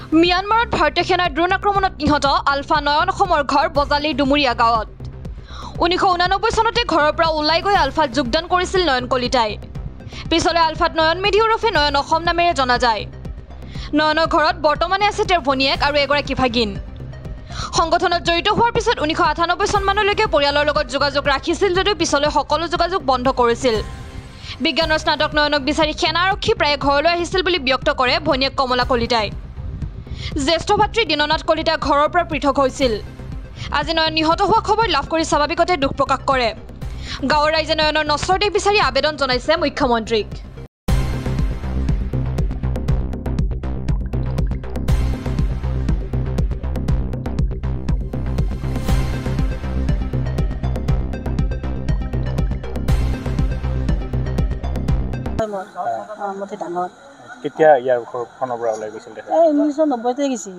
म्यानमाৰত ভাৰতীয় সেনাৰ ড্ৰোন আক্ৰমণত নিহত আলফা নয়ন অসমৰ ঘৰ বজালিৰ ডুমুৰিয়া গাঁৱত 1989 চনতে ঘৰৰ পৰা ওলাই গৈ আলফাত যোগদান কৰিছিল নয়ন কলিতাই পিছলৈ আলফাত নয়ন মেধি ওৰফে নয়ন অসম নামেৰে জনা যায় নয়নৰ ঘৰত বৰ্তমানে আছে তেওঁৰ ভনীয়েক আৰু এগৰাকী ভাগিন সংগঠনত জড়িত হোৱাৰ পিছত 1998 চনমানলৈকে পৰিয়ালৰ লগত যোগাযোগ ৰাখিছিল যদিও পিছলৈ সকলো যোগাযোগ বন্ধ কৰিছিল বিজ্ঞানৰ স্নাতক নয়নক বিচাৰি সেনা আৰক্ষী প্ৰায় ঘৰলৈ আহিছিল বুলি ব্যক্ত কৰে ভনীয়েক কমলা কলিতাই জ্যেষ্ঠ ভাতৃ দিননাথ কলিতা ঘৰৰ পৰা পৃথক হৈছিল আজি নয়ন নিহত হোৱা খবৰ লাভ কৰি স্বাভাৱিকতে দুখ প্ৰকাশ কৰে গাঁৱৰ ৰাইজে নয়নৰ নশ্বৰ দেহ বিচাৰি আবেদন জনাইছে মুখ্যমন্ত্ৰীক কেতিয়া ইয়াৰ ঘৰখনৰ পৰা ওলাই গৈছিল দেখা 1990তে গৈছিল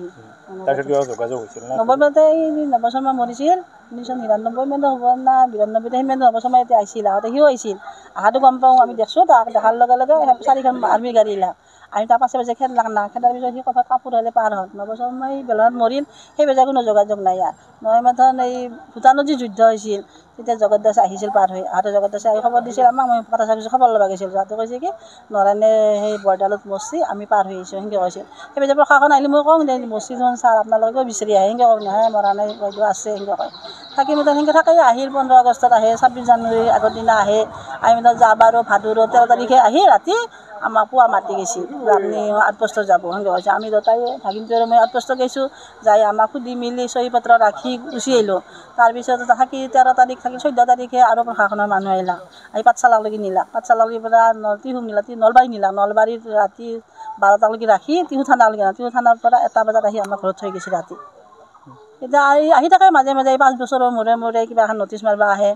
তাৰপিছত কিবা যোগাযোগ হৈছিল না 90তে নৱশৰ্মা মৰিছিল 1999 মানে হ'ব না 92তে সিমান নৱশৰ্মা এতিয়া আহিছিল আগতে সিও আহিছিল আহাটো গম পাওঁ আমি দেখছোঁ তাক দেখাৰ লগে লগে চাৰিখন আৰ্মি গাড়ী লাগ আমি তাৰ পাছে পাছে খেদাৰ পিছত সি ক'ৰবাত কাপোৰ হ'লে পাৰ হ'ল নৱশৰ্মাই বেলনাত মৰিল সেই বেজাৰ কোনো যোগাযোগ নাই ইয়াৰ নহয় মাথন এই ভূটানত যি যুদ্ধ হৈছিল তেতিয়া জগত দাস আহিছিল পাৰ হৈ আহোঁতে জগত দাসে আহি খবৰ দিছিল আমাক মই কথা চাইছোঁ খবৰ ল'ব গৈছিল যাওঁতে কৈছে কি নৰাণে সেই বৰডালত মৰছি আমি পাৰ হৈ আহিছোঁ সেনেকৈ কৈছিল সেই বেজাৰ প্ৰশাসন আহিলে মই কওঁ যে মৰছি যোন ছাৰ আপোনালোকে বিচাৰি আহে সেনেকৈ কওঁ নহয় মৰা নাই বাইদেউ আছে সেনেকৈ কয় থাকি মানে সেনেকৈ থাকে আহিল 15 আগষ্টত আহে 26 জানুৱাৰী আগৰ দিনা আহে আমি মানে যাবাৰো ভাদুৰ 13 তাৰিখে আহি ৰাতি আমাক পুৱা মাতি গৈছিল আপুনি আউটপোষ্টত যাব সেনেকৈ কৈছে আমি দুটাই ভাগিনটো আৰু মই আউটপোষ্টত গৈছোঁ যাই আমাক সুধি মিলি চহী পত্ৰ ৰাখি গুচি আহিলোঁ তাৰপিছত থাকি 13 তাৰিখ থাকি 14 তাৰিখে আৰু প্ৰশাসনৰ মানুহ আহিলা আহি পাঠশালালৈকে নিলা পাঠশালালৈকে পৰা টিহুক নিলা নলবাৰী নিলা নলবাৰীত ৰাতি 12টালৈকে ৰাখি টিহু থানালৈকে টিহু থানাৰ পৰা 1টা বজাত আহি আমাৰ ঘৰত থৈ গৈছে ৰাতি এতিয়া আহি থাকে মাজে মাজে 5 বছৰৰ মূৰে মূৰে কিবা এখন নটিচ মাৰিব আহে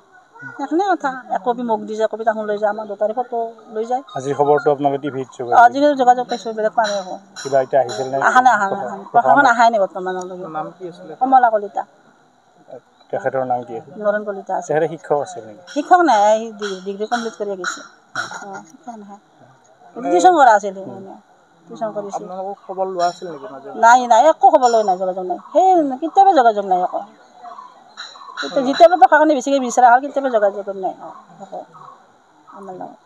এখনে কথা একপি মোক দি যায় কপি তাহোন লৈ যায় আমাৰ দুটাৰে ফটো লৈ যায় আজি খবৰটো আপোনালোকে টিভিত আজি যোগাযোগ পাইছোঁ বেলেগ পোৱা নাই আকৌ কিবা এতিয়া আহিছিল নে আহা নাই প্ৰশাসন আহাই নাই বৰ্তমানলৈকে নাম কি আছিল কমলা কলিতা তেখেতৰ নাম কি আছিল নৰেন কলিতা আছে তেখেতে শিক্ষক আছিল নেকি শিক্ষক নাই ডিগ্ৰী কমপ্লিট কৰি গৈছে শিক্ষক নহয় টিউশ্যন কৰা আছিল টিউশ্যন কৰিছিল আপোনালোকক খবৰ লোৱা আছিল নেকি মাজে নাই নাই একো খবৰ লৈ নাই যোগাযোগ নাই সেই কেতিয়াবা যোগাযোগ নাই আকৌ যেতিয়াবা প্ৰশাসনে বেছিকৈ বিচাৰা হ'ল কেতিয়াবা যোগাযোগ নাই আকৌ আমাৰ লগত